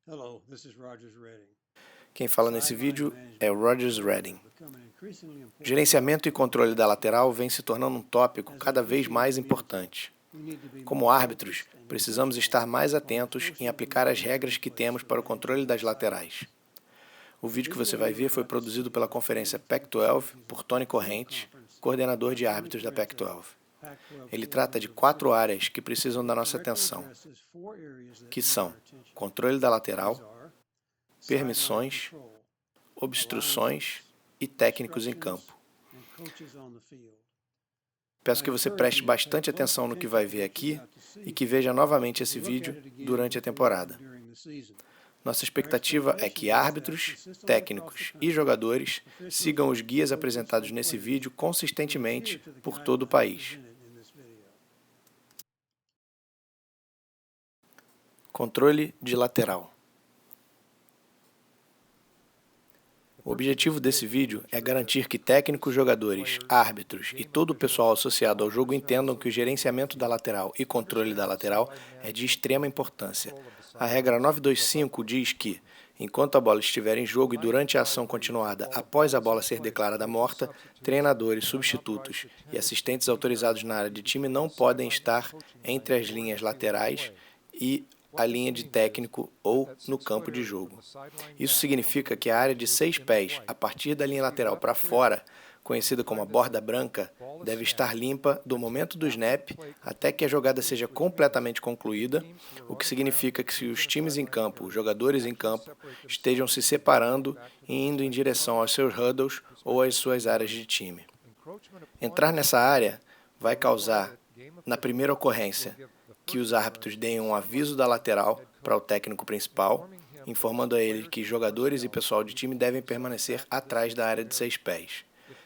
Hello, this is Rogers Redding. Quem fala nesse vídeo é o Rogers Redding. Gerenciamento e controle da lateral vem se tornando um tópico cada vez mais importante. Como árbitros, precisamos estar mais atentos em aplicar as regras que temos para o controle das laterais. O vídeo que você vai ver foi produzido pela conferência Pac-12 por Tony Corrente, coordenador de árbitros da Pac-12. Ele trata de 4 áreas que precisam da nossa atenção, que são controle da lateral, permissões, obstruções e técnicos em campo. Peço que você preste bastante atenção no que vai ver aqui e que veja novamente esse vídeo durante a temporada. Nossa expectativa é que árbitros, técnicos e jogadores sigam os guias apresentados nesse vídeo consistentemente por todo o país. Controle de lateral. O objetivo desse vídeo é garantir que técnicos, jogadores, árbitros e todo o pessoal associado ao jogo entendam que o gerenciamento da lateral e controle da lateral é de extrema importância. A regra 925 diz que, enquanto a bola estiver em jogo e durante a ação continuada após a bola ser declarada morta, treinadores, substitutos e assistentes autorizados na área de time não podem estar entre as linhas laterais e a linha de técnico ou no campo de jogo. Isso significa que a área de 6 pés, a partir da linha lateral para fora, conhecida como a borda branca, deve estar limpa do momento do snap até que a jogada seja completamente concluída, o que significa que se os times em campo, os jogadores em campo, estejam se separando e indo em direção aos seus huddles ou às suas áreas de time. Entrar nessa área vai causar, na primeira ocorrência, que os árbitros deem um aviso da lateral para o técnico principal, informando a ele que jogadores e pessoal de time devem permanecer atrás da área de 6 pés.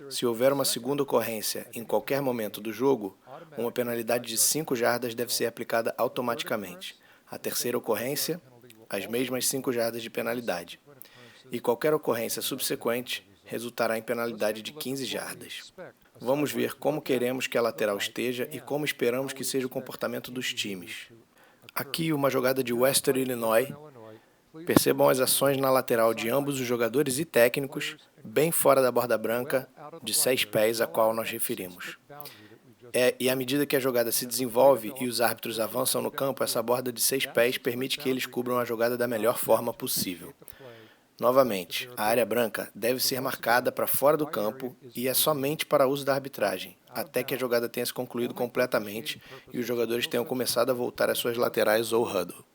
Se houver uma segunda ocorrência em qualquer momento do jogo, uma penalidade de 5 jardas deve ser aplicada automaticamente. A terceira ocorrência, as mesmas 5 jardas de penalidade. E qualquer ocorrência subsequente resultará em penalidade de 15 jardas. Vamos ver como queremos que a lateral esteja e como esperamos que seja o comportamento dos times. Aqui uma jogada de Western Illinois. Percebam as ações na lateral de ambos os jogadores e técnicos, bem fora da borda branca de 6 pés a qual nós referimos. E à medida que a jogada se desenvolve e os árbitros avançam no campo, essa borda de 6 pés permite que eles cubram a jogada da melhor forma possível. Novamente, a área branca deve ser marcada para fora do campo e é somente para uso da arbitragem, até que a jogada tenha se concluído completamente e os jogadores tenham começado a voltar às suas laterais ou huddle.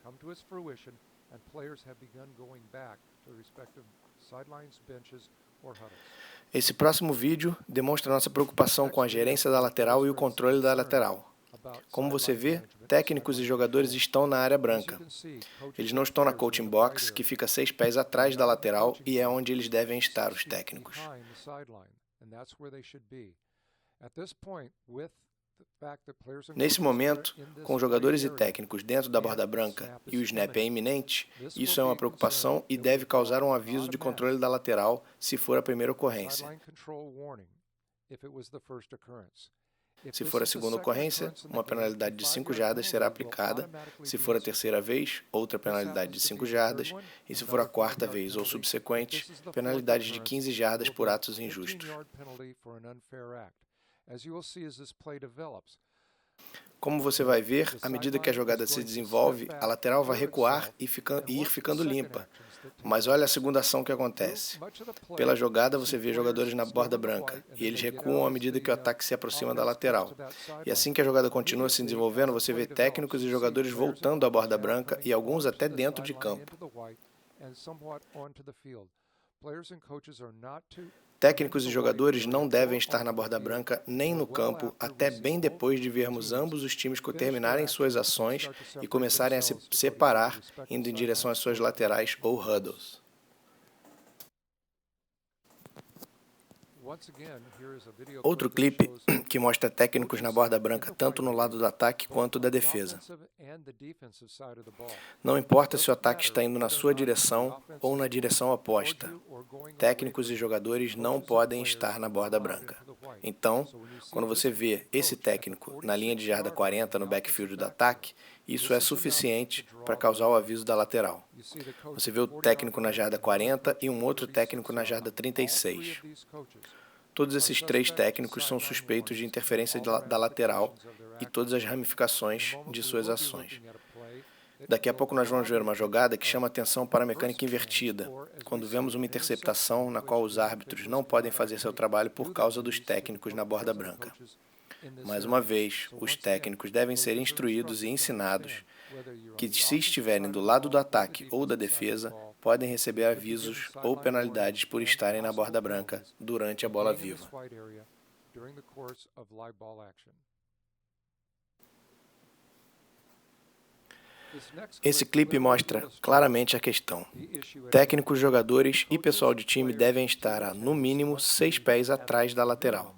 Esse próximo vídeo demonstra nossa preocupação com a gerência da lateral e o controle da lateral. Como você vê, técnicos e jogadores estão na área branca. Eles não estão na coaching box, que fica 6 pés atrás da lateral e é onde eles devem estar, os técnicos. Nesse momento, com jogadores e técnicos dentro da borda branca e o snap é iminente, isso é uma preocupação e deve causar um aviso de controle da lateral se for a primeira ocorrência. Se for a segunda ocorrência, uma penalidade de 5 jardas será aplicada. Se for a terceira vez, outra penalidade de 5 jardas. E se for a quarta vez ou subsequente, penalidades de 15 jardas por atos injustos. Como você vai ver, à medida que a jogada se desenvolve, a lateral vai recuar e ir ficando limpa. Mas olha a segunda ação que acontece. Pela jogada, você vê jogadores na borda branca, e eles recuam à medida que o ataque se aproxima da lateral. E assim que a jogada continua se desenvolvendo, você vê técnicos e jogadores voltando à borda branca e alguns até dentro de campo. Técnicos e jogadores não devem estar na borda branca nem no campo até bem depois de vermos ambos os times terminarem suas ações e começarem a se separar, indo em direção às suas laterais ou huddles. Outro clipe que mostra técnicos na borda branca tanto no lado do ataque quanto da defesa. Não importa se o ataque está indo na sua direção ou na direção oposta, técnicos e jogadores não podem estar na borda branca. Então, quando você vê esse técnico na linha de jarda 40 no backfield do ataque, isso é suficiente para causar o aviso da lateral. Você vê o técnico na jarda 40 e um outro técnico na jarda 36. Todos esses três técnicos são suspeitos de interferência da lateral e todas as ramificações de suas ações. Daqui a pouco nós vamos ver uma jogada que chama atenção para a mecânica invertida, quando vemos uma interceptação na qual os árbitros não podem fazer seu trabalho por causa dos técnicos na borda branca. Mais uma vez, os técnicos devem ser instruídos e ensinados que, se estiverem do lado do ataque ou da defesa, podem receber avisos ou penalidades por estarem na borda branca durante a bola viva. Esse clipe mostra claramente a questão. Técnicos, jogadores e pessoal de time devem estar a, no mínimo, 6 pés atrás da lateral.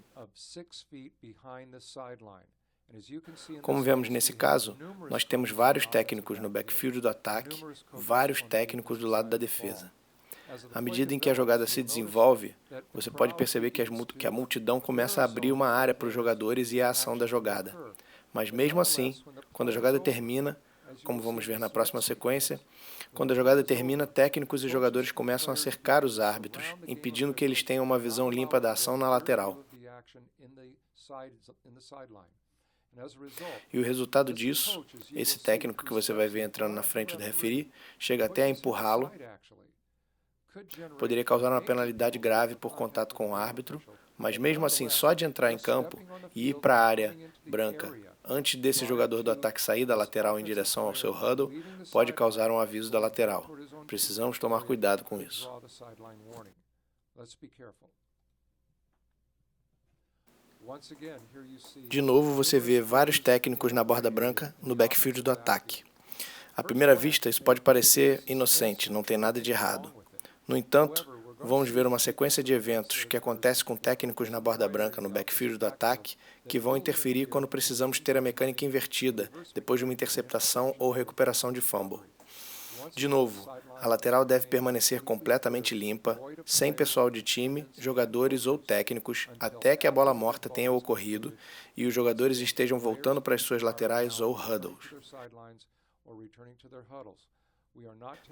Como vemos nesse caso, nós temos vários técnicos no backfield do ataque, vários técnicos do lado da defesa. À medida em que a jogada se desenvolve, você pode perceber que a multidão começa a abrir uma área para os jogadores e a ação da jogada. Mas mesmo assim, quando a jogada termina, como vamos ver na próxima sequência, quando a jogada termina, técnicos e jogadores começam a cercar os árbitros, impedindo que eles tenham uma visão limpa da ação na lateral. E o resultado disso, esse técnico que você vai ver entrando na frente do referee, chega até a empurrá-lo, poderia causar uma penalidade grave por contato com o árbitro, mas mesmo assim, só de entrar em campo e ir para a área branca antes desse jogador do ataque sair da lateral em direção ao seu huddle, pode causar um aviso da lateral. Precisamos tomar cuidado com isso. De novo, você vê vários técnicos na borda branca no backfield do ataque. À primeira vista, isso pode parecer inocente, não tem nada de errado. No entanto, vamos ver uma sequência de eventos que acontece com técnicos na borda branca no backfield do ataque que vão interferir quando precisamos ter a mecânica invertida depois de uma interceptação ou recuperação de fumble. De novo, a lateral deve permanecer completamente limpa, sem pessoal de time, jogadores ou técnicos, até que a bola morta tenha ocorrido e os jogadores estejam voltando para as suas laterais ou huddles.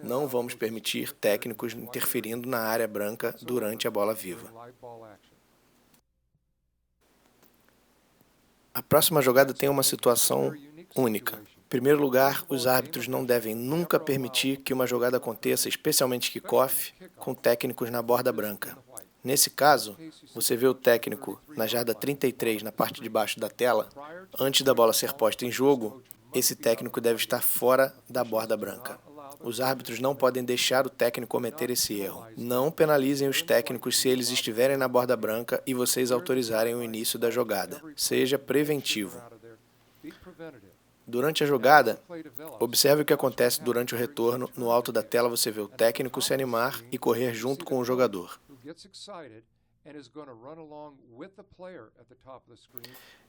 Não vamos permitir técnicos interferindo na área branca durante a bola viva. A próxima jogada tem uma situação única. Em primeiro lugar, os árbitros não devem nunca permitir que uma jogada aconteça, especialmente kickoff, com técnicos na borda branca. Nesse caso, você vê o técnico na jarda 33 na parte de baixo da tela. Antes da bola ser posta em jogo, esse técnico deve estar fora da borda branca. Os árbitros não podem deixar o técnico cometer esse erro. Não penalizem os técnicos se eles estiverem na borda branca e vocês autorizarem o início da jogada. Seja preventivo. Durante a jogada, observe o que acontece durante o retorno. No alto da tela você vê o técnico se animar e correr junto com o jogador.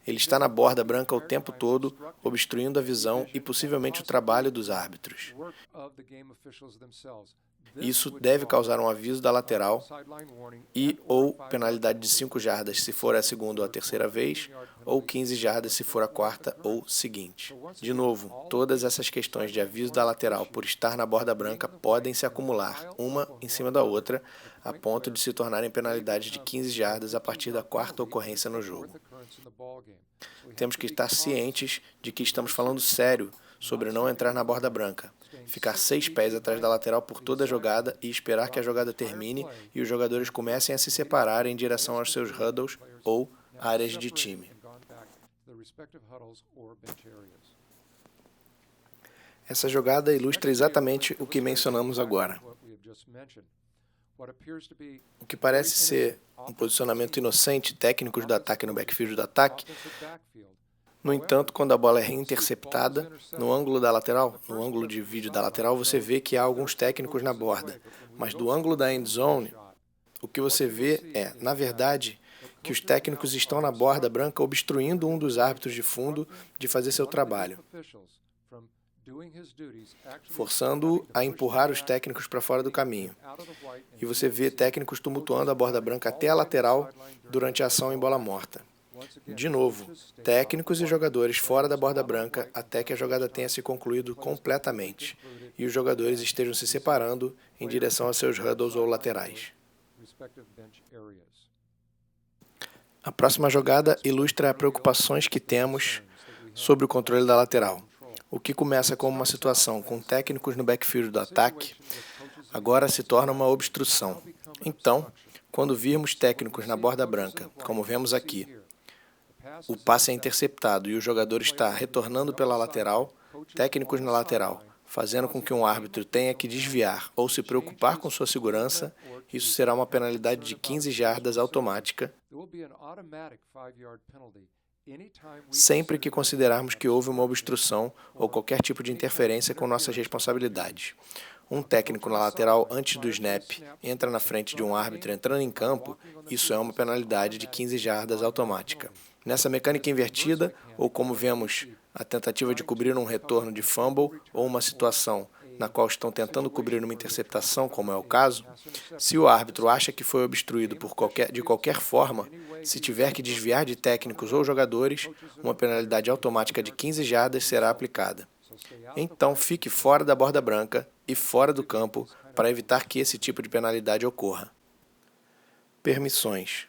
Ele está na borda branca o tempo todo, obstruindo a visão e possivelmente o trabalho dos árbitros. Isso deve causar um aviso da lateral e ou penalidade de 5 jardas se for a segunda ou a terceira vez, ou 15 jardas se for a quarta ou seguinte. De novo, todas essas questões de aviso da lateral por estar na borda branca podem se acumular, uma em cima da outra, a ponto de se tornarem penalidades de 15 jardas a partir da quarta ocorrência no jogo. Temos que estar cientes de que estamos falando sério sobre não entrar na borda branca, ficar 6 pés atrás da lateral por toda a jogada e esperar que a jogada termine e os jogadores comecem a se separar em direção aos seus huddles ou áreas de time. Essa jogada ilustra exatamente o que mencionamos agora. O que parece ser um posicionamento inocente técnicos do ataque no backfield do ataque. No entanto, quando a bola é reinterceptada, no ângulo da lateral, no ângulo de vídeo da lateral, você vê que há alguns técnicos na borda. Mas do ângulo da end zone, o que você vê é, na verdade, que os técnicos estão na borda branca obstruindo um dos árbitros de fundo de fazer seu trabalho. forçando-o a empurrar os técnicos para fora do caminho. E você vê técnicos tumultuando a borda branca até a lateral durante a ação em bola morta. De novo, técnicos e jogadores fora da borda branca até que a jogada tenha se concluído completamente e os jogadores estejam se separando em direção a seus huddles ou laterais. A próxima jogada ilustra as preocupações que temos sobre o controle da lateral. O que começa como uma situação com técnicos no backfield do ataque, agora se torna uma obstrução. Então, quando virmos técnicos na borda branca, como vemos aqui, o passe é interceptado e o jogador está retornando pela lateral, técnicos na lateral, fazendo com que um árbitro tenha que desviar ou se preocupar com sua segurança, isso será uma penalidade de 15 jardas automática, sempre que considerarmos que houve uma obstrução ou qualquer tipo de interferência com nossas responsabilidades. Um técnico na lateral antes do snap entra na frente de um árbitro entrando em campo, isso é uma penalidade de 15 jardas automática. Nessa mecânica invertida, ou como vemos a tentativa de cobrir um retorno de fumble ou uma situação na qual estão tentando cobrir uma interceptação, como é o caso, se o árbitro acha que foi obstruído de qualquer forma, se tiver que desviar de técnicos ou jogadores, uma penalidade automática de 15 jardas será aplicada. Então fique fora da borda branca e fora do campo para evitar que esse tipo de penalidade ocorra. Permissões.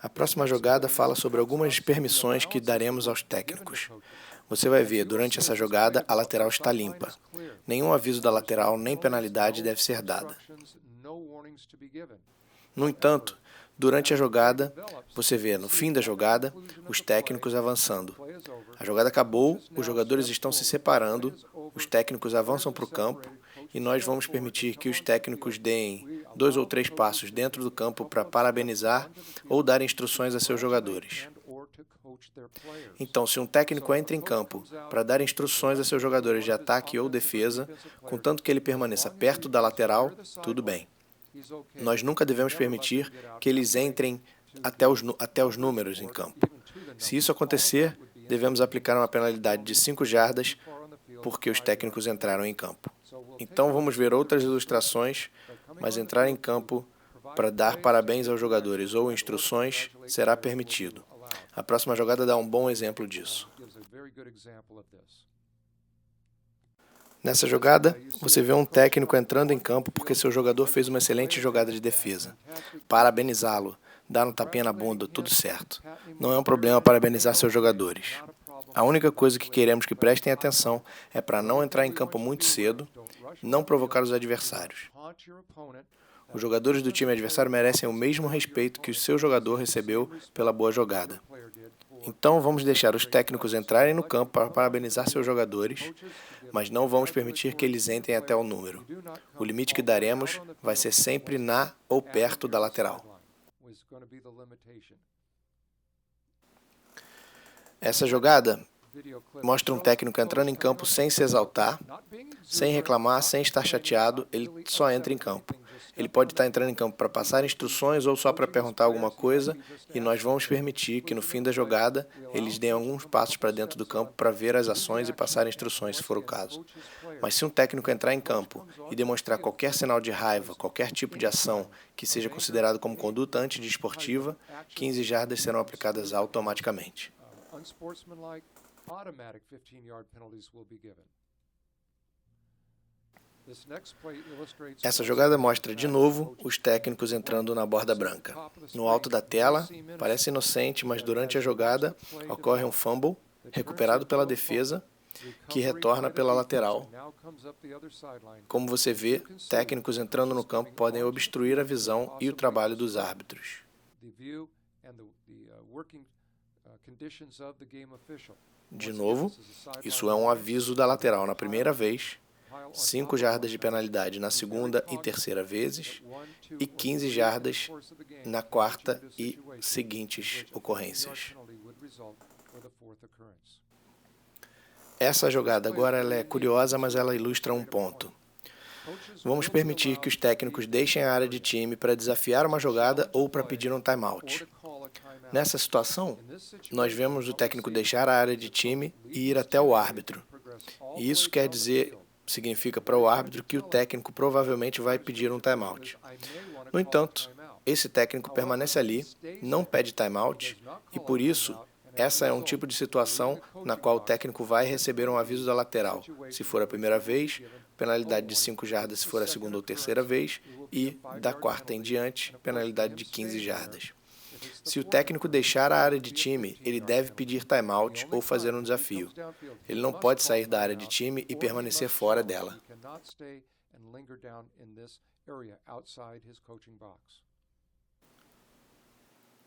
A próxima jogada fala sobre algumas permissões que daremos aos técnicos. Você vai ver, durante essa jogada, a lateral está limpa. Nenhum aviso da lateral nem penalidade deve ser dada. No entanto, durante a jogada, você vê, no fim da jogada, os técnicos avançando. A jogada acabou, os jogadores estão se separando, os técnicos avançam para o campo e nós vamos permitir que os técnicos deem 2 ou 3 passos dentro do campo para parabenizar ou dar instruções a seus jogadores. Então, se um técnico entra em campo para dar instruções a seus jogadores de ataque ou defesa, contanto que ele permaneça perto da lateral, tudo bem. Nós nunca devemos permitir que eles entrem até os números em campo. Se isso acontecer, devemos aplicar uma penalidade de 5 jardas porque os técnicos entraram em campo. Então vamos ver outras ilustrações, mas entrar em campo para dar parabéns aos jogadores ou instruções será permitido. A próxima jogada dá um bom exemplo disso. Nessa jogada, você vê um técnico entrando em campo porque seu jogador fez uma excelente jogada de defesa. Parabenizá-lo, dar um tapinha na bunda, tudo certo. Não é um problema parabenizar seus jogadores. A única coisa que queremos que prestem atenção é para não entrar em campo muito cedo, não provocar os adversários. Os jogadores do time adversário merecem o mesmo respeito que o seu jogador recebeu pela boa jogada. Então vamos deixar os técnicos entrarem no campo para parabenizar seus jogadores, mas não vamos permitir que eles entrem até o número. O limite que daremos vai ser sempre na ou perto da lateral. Essa jogada mostra um técnico entrando em campo sem se exaltar, sem reclamar, sem estar chateado, ele só entra em campo. Ele pode estar entrando em campo para passar instruções ou só para perguntar alguma coisa, e nós vamos permitir que no fim da jogada eles deem alguns passos para dentro do campo para ver as ações e passar instruções, se for o caso. Mas se um técnico entrar em campo e demonstrar qualquer sinal de raiva, qualquer tipo de ação que seja considerado como conduta antidesportiva, 15 jardas serão aplicadas automaticamente. Essa jogada mostra de novo os técnicos entrando na borda branca. No alto da tela, parece inocente, mas durante a jogada ocorre um fumble, recuperado pela defesa, que retorna pela lateral. Como você vê, técnicos entrando no campo podem obstruir a visão e o trabalho dos árbitros. De novo, isso é um aviso da lateral na primeira vez, 5 jardas de penalidade na segunda e terceira vezes e 15 jardas na quarta e seguintes ocorrências. Essa jogada agora ela é curiosa, mas ela ilustra um ponto. Vamos permitir que os técnicos deixem a área de time para desafiar uma jogada ou para pedir um timeout. Nessa situação, nós vemos o técnico deixar a área de time e ir até o árbitro. E isso significa para o árbitro que o técnico provavelmente vai pedir um timeout. No entanto, esse técnico permanece ali, não pede timeout, e por isso, essa é um tipo de situação na qual o técnico vai receber um aviso da lateral, se for a primeira vez, penalidade de 5 jardas se for a segunda ou terceira vez, e, da quarta em diante, penalidade de 15 jardas. Se o técnico deixar a área de time, ele deve pedir timeout ou fazer um desafio. Ele não pode sair da área de time e permanecer fora dela.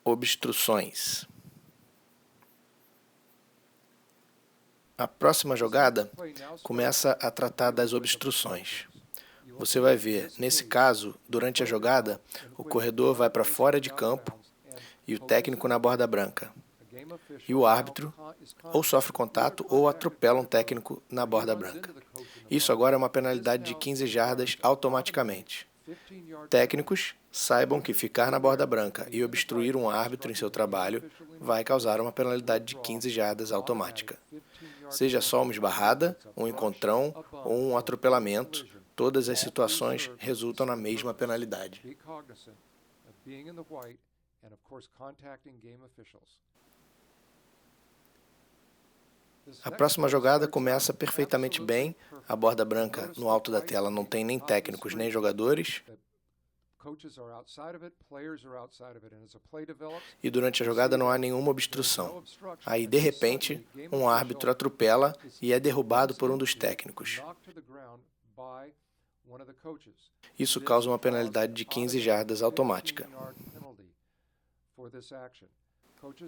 Obstruções. A próxima jogada começa a tratar das obstruções. Você vai ver, nesse caso, durante a jogada, o corredor vai para fora de campo e o técnico na borda branca. E o árbitro ou sofre contato ou atropela um técnico na borda branca. Isso agora é uma penalidade de 15 jardas automaticamente. Técnicos, saibam que ficar na borda branca e obstruir um árbitro em seu trabalho vai causar uma penalidade de 15 jardas automática. Seja só uma esbarrada, um encontrão ou um atropelamento, todas as situações resultam na mesma penalidade. A próxima jogada começa perfeitamente bem, a borda branca no alto da tela não tem nem técnicos nem jogadores, e durante a jogada não há nenhuma obstrução. Aí, de repente, um árbitro atropela e é derrubado por um dos técnicos. Isso causa uma penalidade de 15 jardas automática.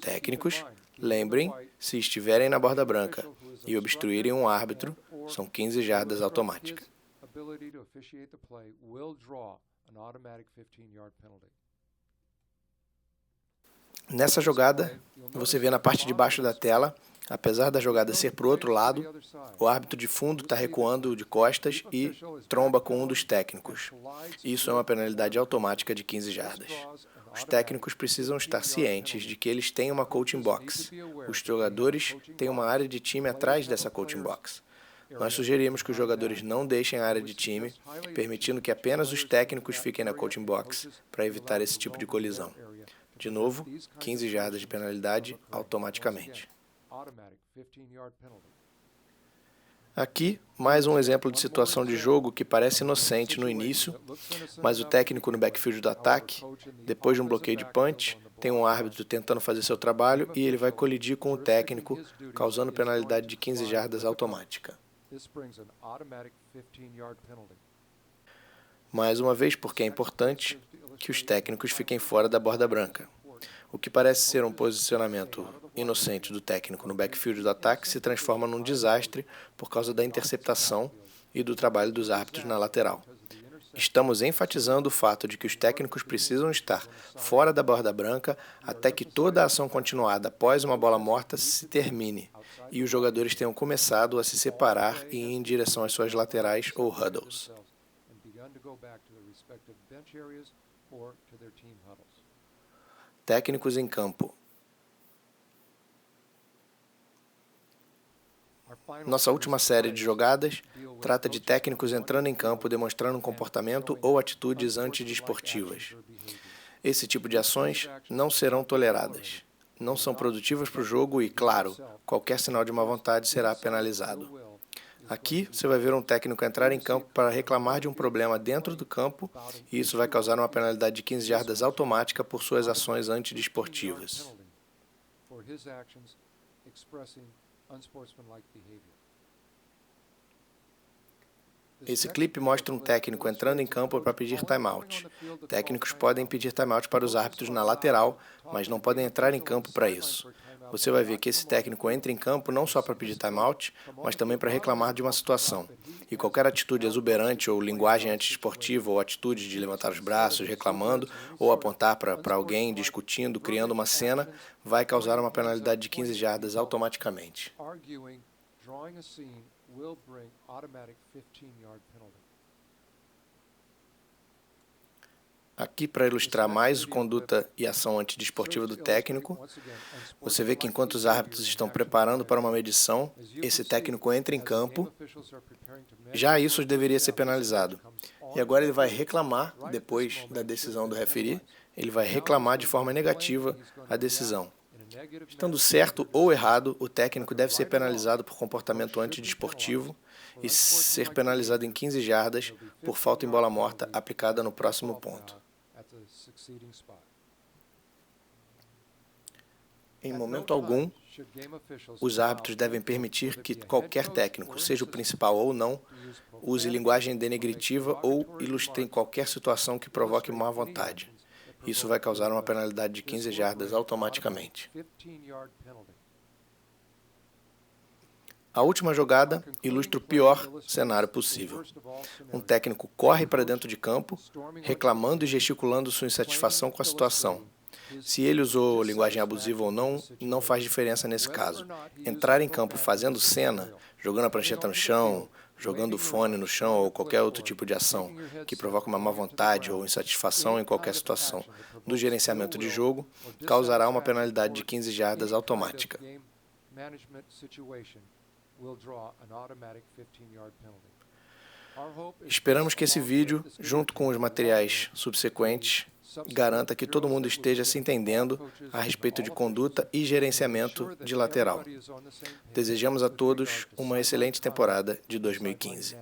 Técnicos, lembrem, se estiverem na borda branca e obstruírem um árbitro, são 15 jardas automáticas. Nessa jogada, você vê na parte de baixo da tela, apesar da jogada ser para o outro lado, o árbitro de fundo está recuando de costas e tromba com um dos técnicos. Isso é uma penalidade automática de 15 jardas. Os técnicos precisam estar cientes de que eles têm uma coaching box. Os jogadores têm uma área de time atrás dessa coaching box. Nós sugerimos que os jogadores não deixem a área de time, permitindo que apenas os técnicos fiquem na coaching box para evitar esse tipo de colisão. De novo, 15 jardas de penalidade automaticamente. Aqui, mais um exemplo de situação de jogo que parece inocente no início, mas o técnico no backfield do ataque, depois de um bloqueio de punch, tem um árbitro tentando fazer seu trabalho e ele vai colidir com o técnico, causando penalidade de 15 jardas automática. Mais uma vez, porque é importante que os técnicos fiquem fora da borda branca. O que parece ser um posicionamento inocente do técnico no backfield do ataque se transforma num desastre por causa da interceptação e do trabalho dos árbitros na lateral. Estamos enfatizando o fato de que os técnicos precisam estar fora da borda branca até que toda a ação continuada após uma bola morta se termine e os jogadores tenham começado a se separar e ir em direção às suas laterais ou huddles. Técnicos em campo. Nossa última série de jogadas trata de técnicos entrando em campo demonstrando um comportamento ou atitudes antidesportivas. Esse tipo de ações não serão toleradas. Não são produtivas para o jogo e, claro, qualquer sinal de má vontade será penalizado. Aqui, você vai ver um técnico entrar em campo para reclamar de um problema dentro do campo e isso vai causar uma penalidade de 15 jardas automática por suas ações antidesportivas. Esse clipe mostra um técnico entrando em campo para pedir timeout. Técnicos podem pedir timeout para os árbitros na lateral, mas não podem entrar em campo para isso. Você vai ver que esse técnico entra em campo não só para pedir timeout, mas também para reclamar de uma situação. E qualquer atitude exuberante ou linguagem antidesportiva ou atitude de levantar os braços reclamando ou apontar para alguém discutindo, criando uma cena, vai causar uma penalidade de 15 jardas automaticamente. Aqui, para ilustrar mais a conduta e ação antidesportiva do técnico, você vê que enquanto os árbitros estão preparando para uma medição, esse técnico entra em campo. Já isso deveria ser penalizado. E agora ele vai reclamar, depois da decisão do referee, ele vai reclamar de forma negativa a decisão. Estando certo ou errado, o técnico deve ser penalizado por comportamento antidesportivo e ser penalizado em 15 jardas por falta em bola morta aplicada no próximo ponto. Em momento algum, os árbitros devem permitir que qualquer técnico, seja o principal ou não, use linguagem denegritiva ou ilustre em qualquer situação que provoque má vontade. Isso vai causar uma penalidade de 15 jardas automaticamente. A última jogada ilustra o pior cenário possível. Um técnico corre para dentro de campo, reclamando e gesticulando sua insatisfação com a situação. Se ele usou linguagem abusiva ou não, não faz diferença nesse caso. Entrar em campo fazendo cena, jogando a prancheta no chão, jogando o fone no chão ou qualquer outro tipo de ação que provoca uma má vontade ou insatisfação em qualquer situação do gerenciamento de jogo, causará uma penalidade de 15 jardas automática. Esperamos que esse vídeo, junto com os materiais subsequentes, garanta que todo mundo esteja se entendendo a respeito de conduta e gerenciamento de lateral. Desejamos a todos uma excelente temporada de 2015.